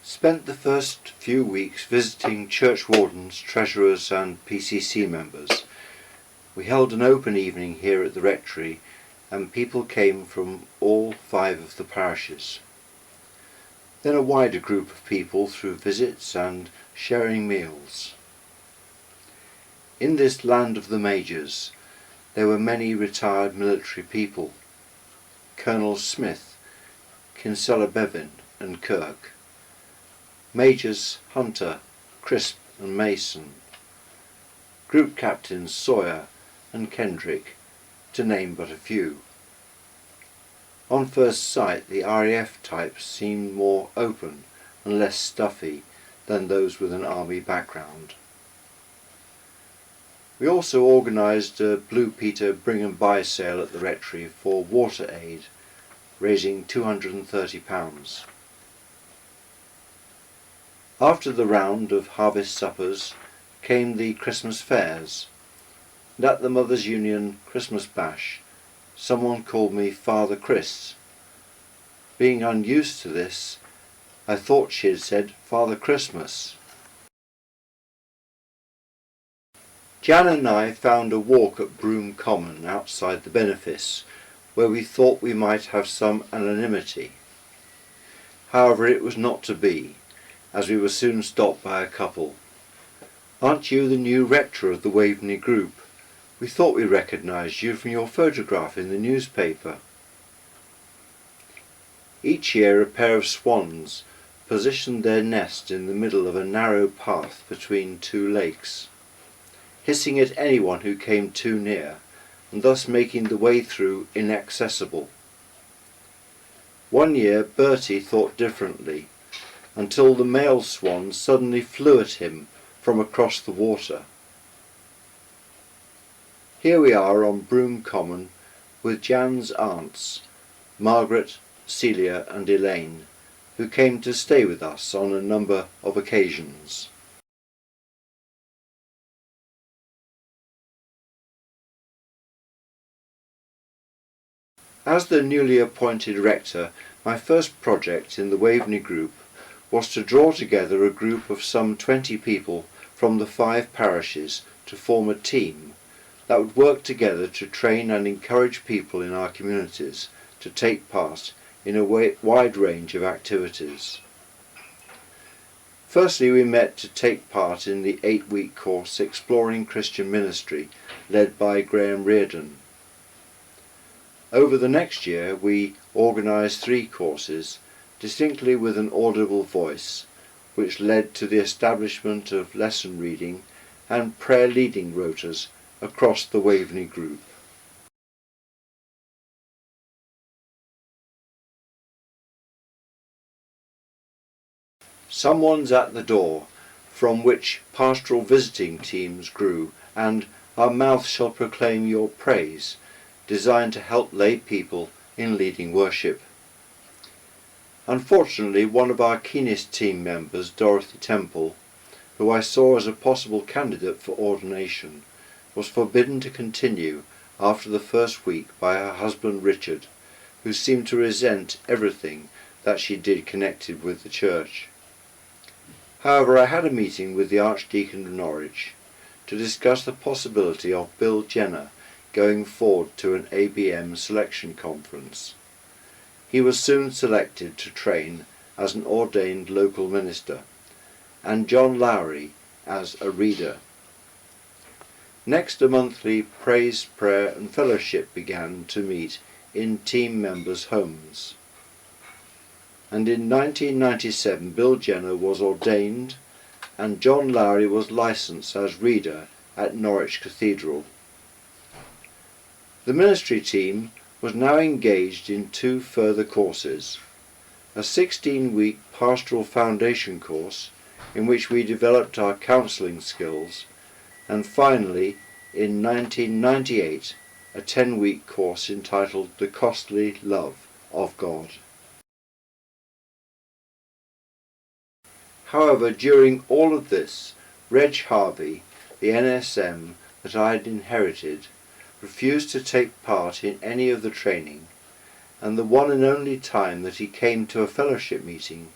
Spent the first few weeks visiting church wardens, treasurers and PCC members. We held an open evening here at the rectory and people came from all 5 of the parishes. Then a wider group of people through visits and sharing meals. In this land of the majors there were many retired military people, Colonels Smith, Kinsella Bevan and Kirk, Majors Hunter, Crisp and Mason, Group Captains Sawyer and Kendrick, to name but a few. On first sight the RAF types seemed more open and less stuffy than those with an army background. We also organised a Blue Peter bring and buy sale at the rectory for water aid, raising £230. After the round of harvest suppers came the Christmas fairs, and at the Mothers' Union Christmas bash someone called me Father Chris. Being unused to this, I thought she had said Father Christmas. Jan and I found a walk at Broome Common outside the benefice, where we thought we might have some anonymity. However, it was not to be, as we were soon stopped by a couple. "Aren't you the new rector of the Waveney group? We thought we recognised you from your photograph in the newspaper." Each year a pair of swans positioned their nest in the middle of a narrow path between 2 lakes, hissing at anyone who came too near, and thus making the way through inaccessible. One year Bertie thought differently, until the male swan suddenly flew at him from across the water. Here we are on Broome Common with Jan's aunts, Margaret, Celia and Elaine, who came to stay with us on a number of occasions. As the newly appointed rector, my first project in the Waveney group was to draw together a group of some 20 people from the 5 parishes to form a team that would work together to train and encourage people in our communities to take part in a wide range of activities. Firstly, we met to take part in the 8-week course Exploring Christian Ministry, led by Graham Reardon. Over the next year we organised 3 courses, distinctly with an audible voice, which led to the establishment of lesson reading and prayer leading rotas across the Waveney group. Someone's at the Door, from which pastoral visiting teams grew, and Our Mouth Shall Proclaim Your Praise, designed to help lay people in leading worship. Unfortunately, one of our keenest team members, Dorothy Temple, who I saw as a possible candidate for ordination, was forbidden to continue after the first week by her husband Richard, who seemed to resent everything that she did connected with the church. However, I had a meeting with the Archdeacon of Norwich to discuss the possibility of Bill Jenner going forward to an ABM selection conference. He was soon selected to train as an ordained local minister, and John Lowry as a reader. Next, a monthly praise, prayer and fellowship began to meet in team members' homes. And in 1997 Bill Jenner was ordained and John Lowry was licensed as reader at Norwich Cathedral. The ministry team was now engaged in 2 further courses, a 16-week pastoral foundation course in which we developed our counselling skills, and finally in 1998 a 10-week course entitled The Costly Love of God. However, during all of this, Reg Harvey, the NSM that I had inherited, refused to take part in any of the training, and the one and only time that he came to a fellowship meeting,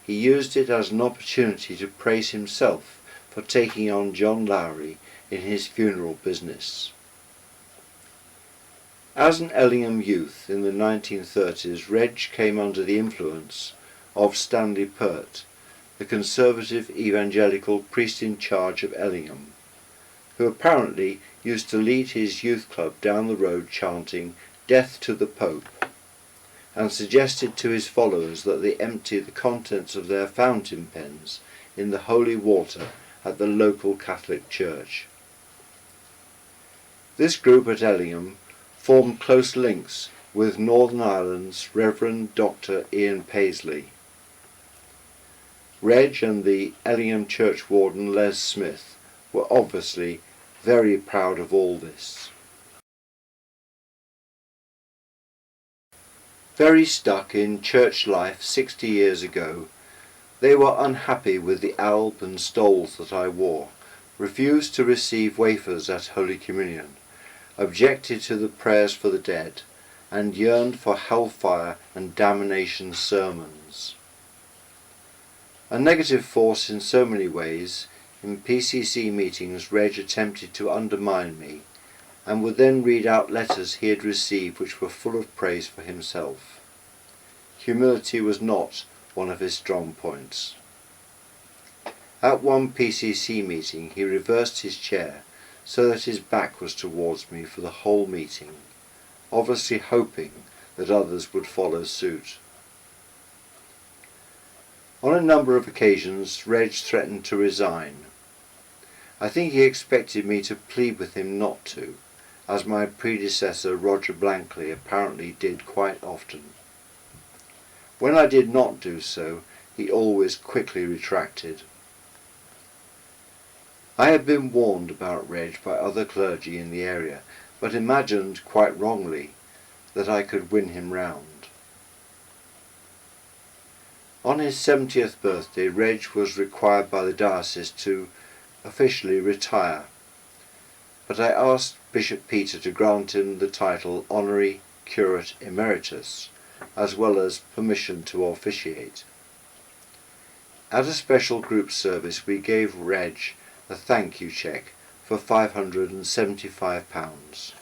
he used it as an opportunity to praise himself for taking on John Lowry in his funeral business. As an Ellingham youth in the 1930s, Reg came under the influence of Stanley Pert, the conservative evangelical priest in charge of Ellingham, who apparently used to lead his youth club down the road chanting "Death to the Pope," and suggested to his followers that they empty the contents of their fountain pens in the holy water at the local Catholic church. This group at Ellingham formed close links with Northern Ireland's Reverend Dr. Ian Paisley. Reg and the Ellingham church warden Les Smith were obviously very proud of all this. Very stuck in church life 60 years ago, they were unhappy with the alb and stoles that I wore, refused to receive wafers at Holy Communion, objected to the prayers for the dead, and yearned for hellfire and damnation sermons. A negative force in so many ways, in PCC meetings Reg attempted to undermine me, and would then read out letters he had received which were full of praise for himself. Humility was not one of his strong points. At one PCC meeting he reversed his chair so that his back was towards me for the whole meeting, obviously hoping that others would follow suit. On a number of occasions Reg threatened to resign. I think he expected me to plead with him not to, as my predecessor Roger Blankley apparently did quite often. When I did not do so, he always quickly retracted. I had been warned about Reg by other clergy in the area, but imagined, quite wrongly, that I could win him round. On his 70th birthday, Reg was required by the diocese to officially retire, but I asked Bishop Peter to grant him the title Honorary Curate Emeritus, as well as permission to officiate. At a special group service we gave Reg a thank you cheque for £575.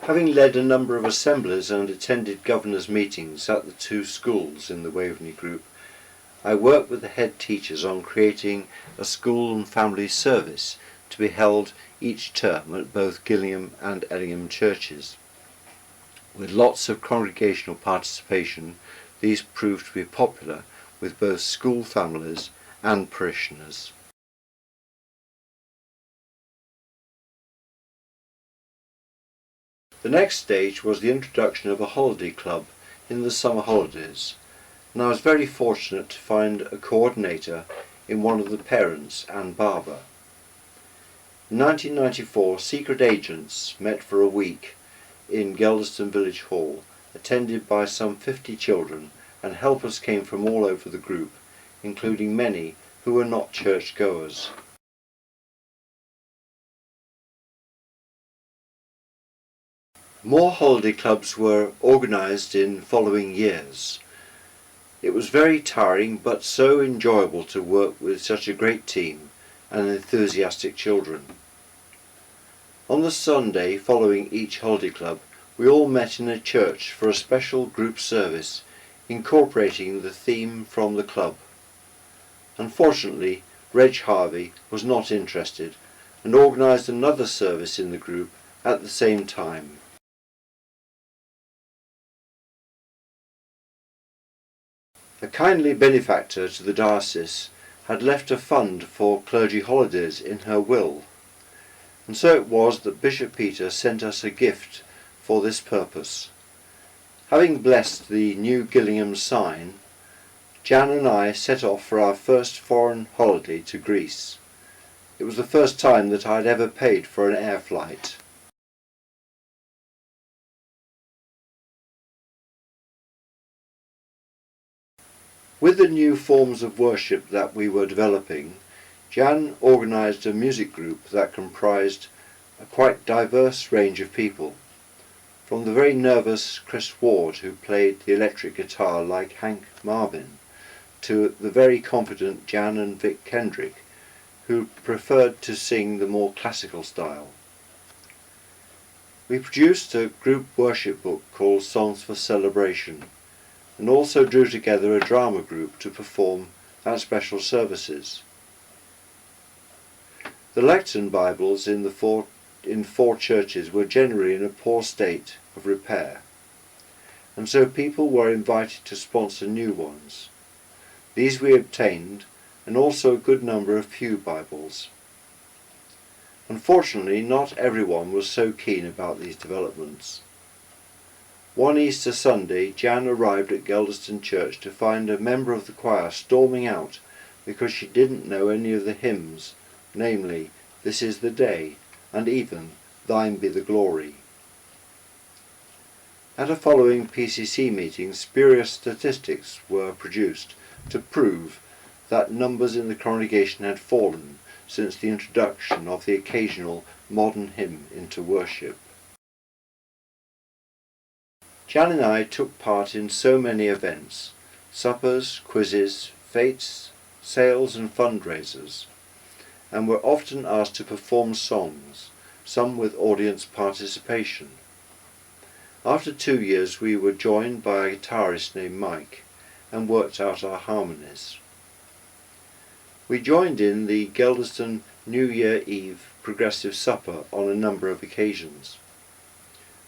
Having led a number of assemblies and attended governors' meetings at the two schools in the Waveney group, I worked with the head teachers on creating a school and family service to be held each term at both Gillingham and Ellingham churches. With lots of congregational participation, these proved to be popular with both school families and parishioners. The next stage was the introduction of a holiday club in the summer holidays, and I was very fortunate to find a coordinator in one of the parents, Anne Barber. In 1994, secret agents met for a week in Geldeston Village Hall, attended by some 50 children, and helpers came from all over the group, including many who were not churchgoers. More holiday clubs were organised in following years. It was very tiring but so enjoyable to work with such a great team and enthusiastic children. On the Sunday following each holiday club, we all met in a church for a special group service incorporating the theme from the club. Unfortunately, Reg Harvey was not interested and organised another service in the group at the same time. A kindly benefactor to the diocese had left a fund for clergy holidays in her will, and so it was that Bishop Peter sent us a gift for this purpose. Having blessed the new Gillingham sign, Jan and I set off for our first foreign holiday to Greece. It was the first time that I had ever paid for an air flight. With the new forms of worship that we were developing, Jan organised a music group that comprised a quite diverse range of people, from the very nervous Chris Ward, who played the electric guitar like Hank Marvin, to the very confident Jan and Vic Kendrick, who preferred to sing the more classical style. We produced a group worship book called Songs for Celebration, and also drew together a drama group to perform at special services. The lectern Bibles in four churches were generally in a poor state of repair, and so people were invited to sponsor new ones. These we obtained, and also a good number of pew Bibles. Unfortunately, not everyone was so keen about these developments. One Easter Sunday, Jan arrived at Geldeston Church to find a member of the choir storming out because she didn't know any of the hymns, namely, This is the Day, and even Thine be the Glory. At a following PCC meeting, spurious statistics were produced to prove that numbers in the congregation had fallen since the introduction of the occasional modern hymn into worship. Jan and I took part in so many events, suppers, quizzes, fetes, sales and fundraisers, and were often asked to perform songs, some with audience participation. After 2 years we were joined by a guitarist named Mike and worked out our harmonies. We joined in the Geldeston New Year Eve Progressive Supper on a number of occasions.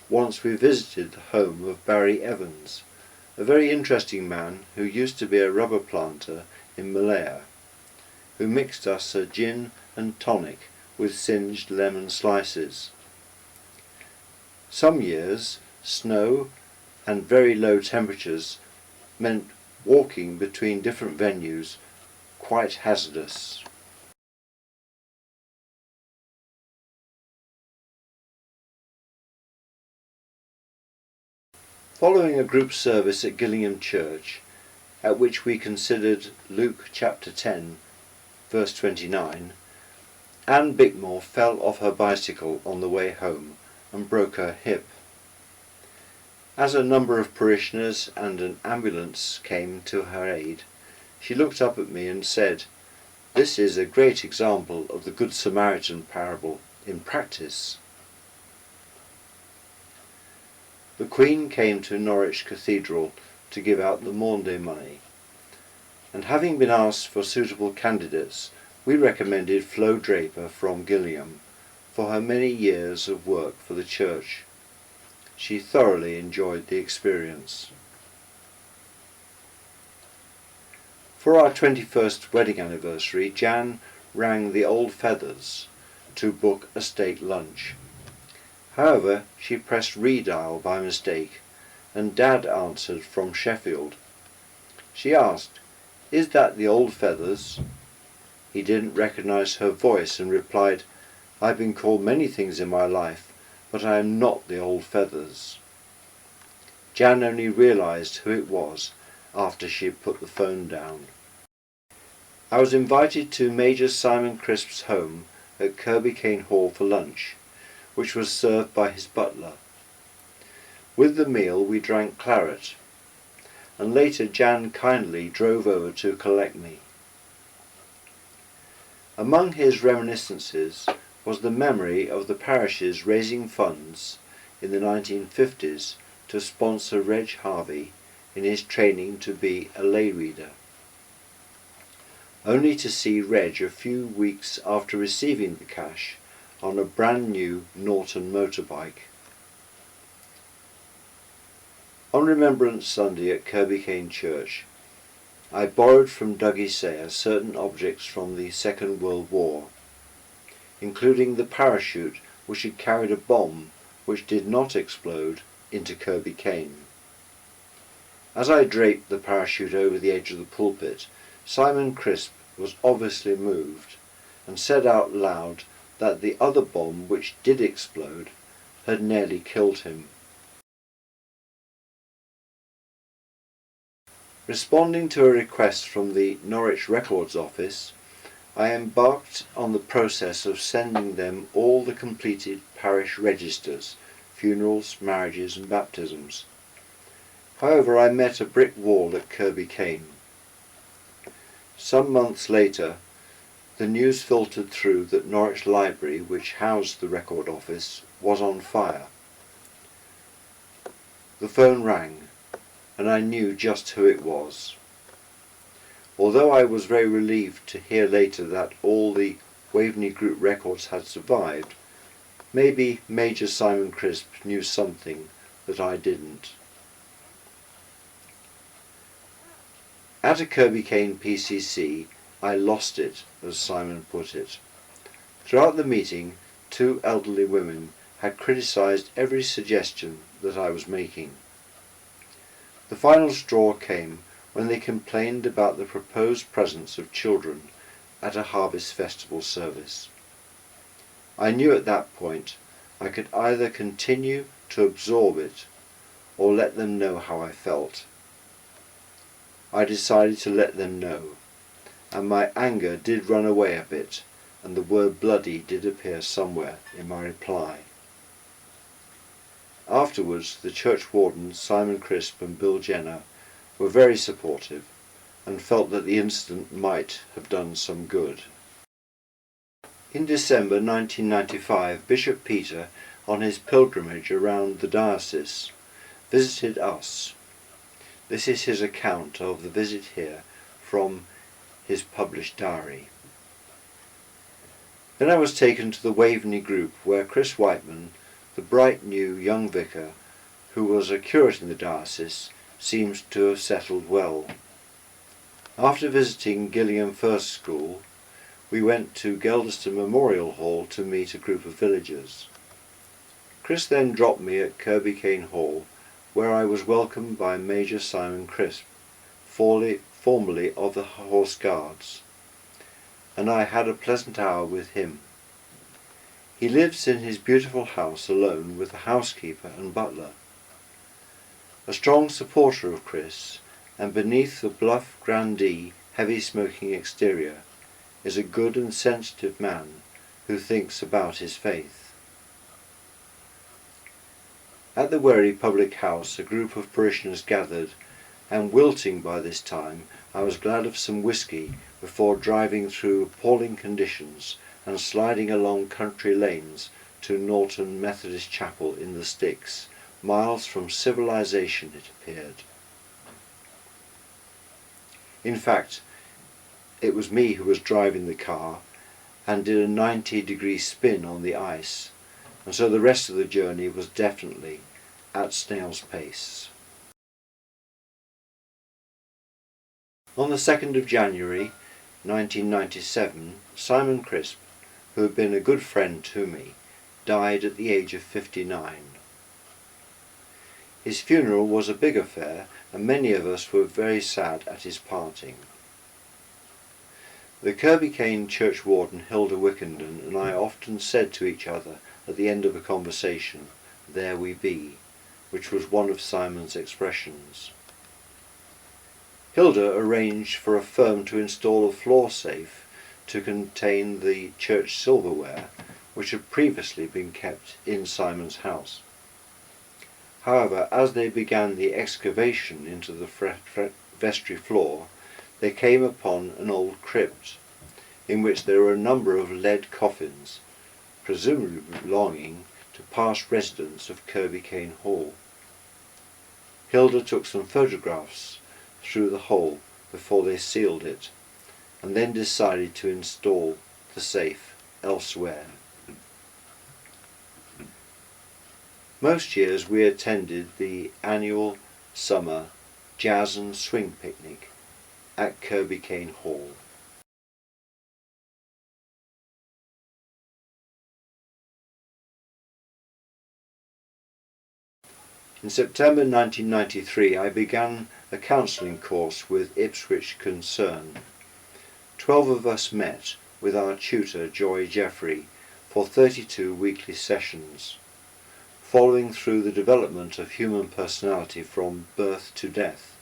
Once we visited the home of Barry Evans, a very interesting man who used to be a rubber planter in Malaya, who mixed us a gin and tonic with singed lemon slices. Some years, snow and very low temperatures meant walking between different venues quite hazardous. Following a group service at Gillingham Church, at which we considered Luke chapter 10, verse 29, Anne Bickmore fell off her bicycle on the way home and broke her hip. As a number of parishioners and an ambulance came to her aid, she looked up at me and said, "This is a great example of the Good Samaritan parable in practice." The Queen came to Norwich Cathedral to give out the Maundy money, and having been asked for suitable candidates, we recommended Flo Draper from Gillingham for her many years of work for the church. She thoroughly enjoyed the experience. For our 21st wedding anniversary, Jan rang the Old Feathers to book a state lunch. However, she pressed redial by mistake, and Dad answered from Sheffield. She asked, "Is that the Old Feathers?" He didn't recognise her voice and replied, "I've been called many things in my life, but I am not the Old Feathers." Jan only realised who it was after she had put the phone down. I was invited to Major Simon Crisp's home at Kirby Cane Hall for lunch, which was served by his butler. With the meal we drank claret, and later Jan kindly drove over to collect me. Among his reminiscences was the memory of the parishes raising funds in the 1950s to sponsor Reg Harvey in his training to be a lay reader, only to see Reg a few weeks after receiving the cash on a brand new Norton motorbike. On Remembrance Sunday at Kirby Cane Church, I borrowed from Dougie Sayer certain objects from the Second World War, including the parachute which had carried a bomb which did not explode into Kirby Cane. As I draped the parachute over the edge of the pulpit, Simon Crisp was obviously moved and said out loud that the other bomb which did explode had nearly killed him. Responding to a request from the Norwich Records Office, I embarked on the process of sending them all the completed parish registers, funerals, marriages and baptisms. However, I met a brick wall at Kirby Cane. Some months later, the news filtered through that Norwich Library, which housed the record office, was on fire. The phone rang, and I knew just who it was. Although I was very relieved to hear later that all the Waveney Group records had survived, maybe Major Simon Crisp knew something that I didn't. At a Kirby Cane PCC, I lost it, as Simon put it. Throughout the meeting, two elderly women had criticised every suggestion that I was making. The final straw came when they complained about the proposed presence of children at a harvest festival service. I knew at that point I could either continue to absorb it or let them know how I felt. I decided to let them know, and my anger did run away a bit, and the word bloody did appear somewhere in my reply. Afterwards, the church wardens, Simon Crisp and Bill Jenner, were very supportive and felt that the incident might have done some good. In December 1995, Bishop Peter, on his pilgrimage around the diocese, visited us. This is his account of the visit here from his published diary. Then I was taken to the Waveney Group, where Chris Whiteman, the bright new young vicar, who was a curate in the diocese, seems to have settled well. After visiting Gillingham First School, we went to Geldeston Memorial Hall to meet a group of villagers. Chris then dropped me at Kirby Cane Hall, where I was welcomed by Major Simon Crisp, formerly of the Horse Guards, and I had a pleasant hour with him. He lives in his beautiful house alone with a housekeeper and butler. A strong supporter of Chris, and beneath the bluff grandee, heavy smoking exterior, is a good and sensitive man who thinks about his faith. At the Wherry public house a group of parishioners gathered, and wilting by this time, I was glad of some whisky before driving through appalling conditions and sliding along country lanes to Norton Methodist Chapel in the sticks, miles from civilization it appeared. In fact, it was me who was driving the car and did a 90-degree spin on the ice, and so the rest of the journey was definitely at snail's pace. On the 2nd of January 1997, Simon Crisp, who had been a good friend to me, died at the age of 59. His funeral was a big affair, and many of us were very sad at his parting. The Kirby Cane church warden Hilda Wickenden and I often said to each other at the end of a conversation, "There we be," which was one of Simon's expressions. Hilda arranged for a firm to install a floor safe to contain the church silverware, which had previously been kept in Simon's house. However, as they began the excavation into the vestry floor, they came upon an old crypt, in which there were a number of lead coffins, presumably belonging to past residents of Kirby Cane Hall. Hilda took some photographs through the hole before they sealed it, and then decided to install the safe elsewhere. Most years we attended the annual summer jazz and swing picnic at Kirby Cane Hall. In September 1993 I began a counselling course with Ipswich Concern. 12 of us met with our tutor Joy Jeffrey for 32 weekly sessions, following through the development of human personality from birth to death.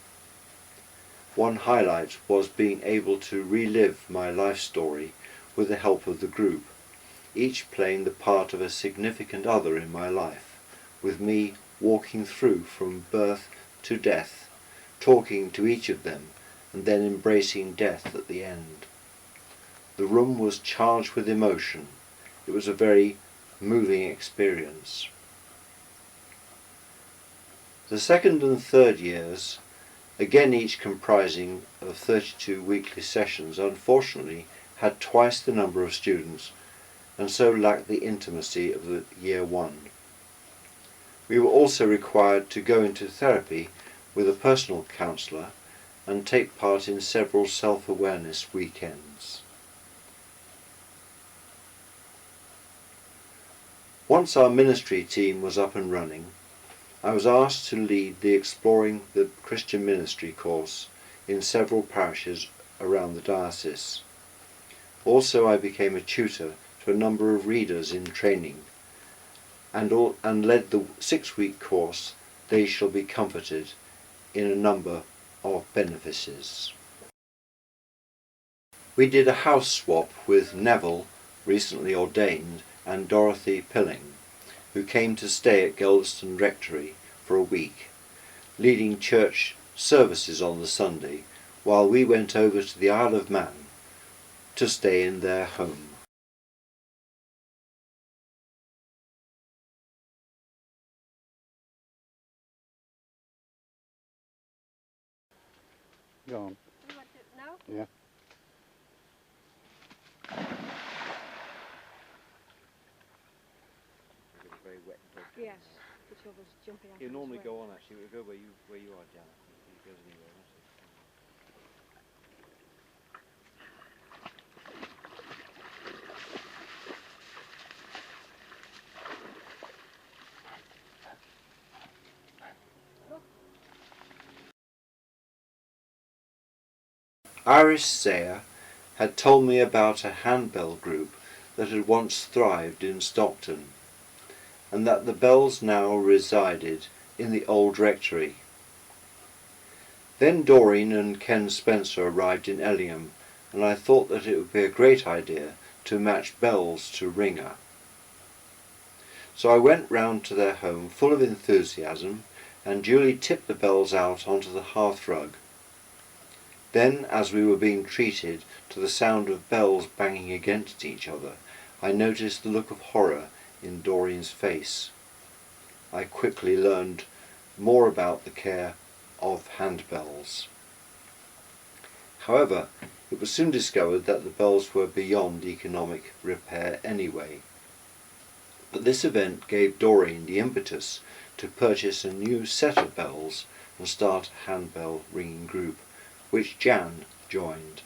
One highlight was being able to relive my life story with the help of the group, each playing the part of a significant other in my life, with me walking through from birth to death, talking to each of them and then embracing death at the end. The room was charged with emotion. It was a very moving experience. The second and third years, again each comprising of 32 weekly sessions, unfortunately had twice the number of students and so lacked the intimacy of the year one. We were also required to go into therapy with a personal counsellor and take part in several self-awareness weekends. Once our ministry team was up and running, I was asked to lead the Exploring the Christian Ministry course in several parishes around the diocese. Also, I became a tutor to a number of readers in training and led the 6-week course They Shall Be Comforted in a number of benefices. We did a house swap with Neville, recently ordained, and Dorothy Pilling, who came to stay at Geldeston Rectory for a week, leading church services on the Sunday, while we went over to the Isle of Man to stay in their home. Go on. You want it now? Yeah. Very wet and dog. Yes. The trouble's jumping out. You of normally his way. go on actually. We'll go where you are, Janet. He goes anywhere, doesn't he? Iris Sayer had told me about a handbell group that had once thrived in Stockton, and that the bells now resided in the old rectory. Then Doreen and Ken Spencer arrived in Ellingham, and I thought that it would be a great idea to match bells to ringer. So I went round to their home full of enthusiasm and duly tipped the bells out onto the hearthrug. Then, as we were being treated to the sound of bells banging against each other, I noticed the look of horror in Doreen's face. I quickly learned more about the care of handbells. However, it was soon discovered that the bells were beyond economic repair anyway. But this event gave Doreen the impetus to purchase a new set of bells and start a handbell ringing group, which Jan joined.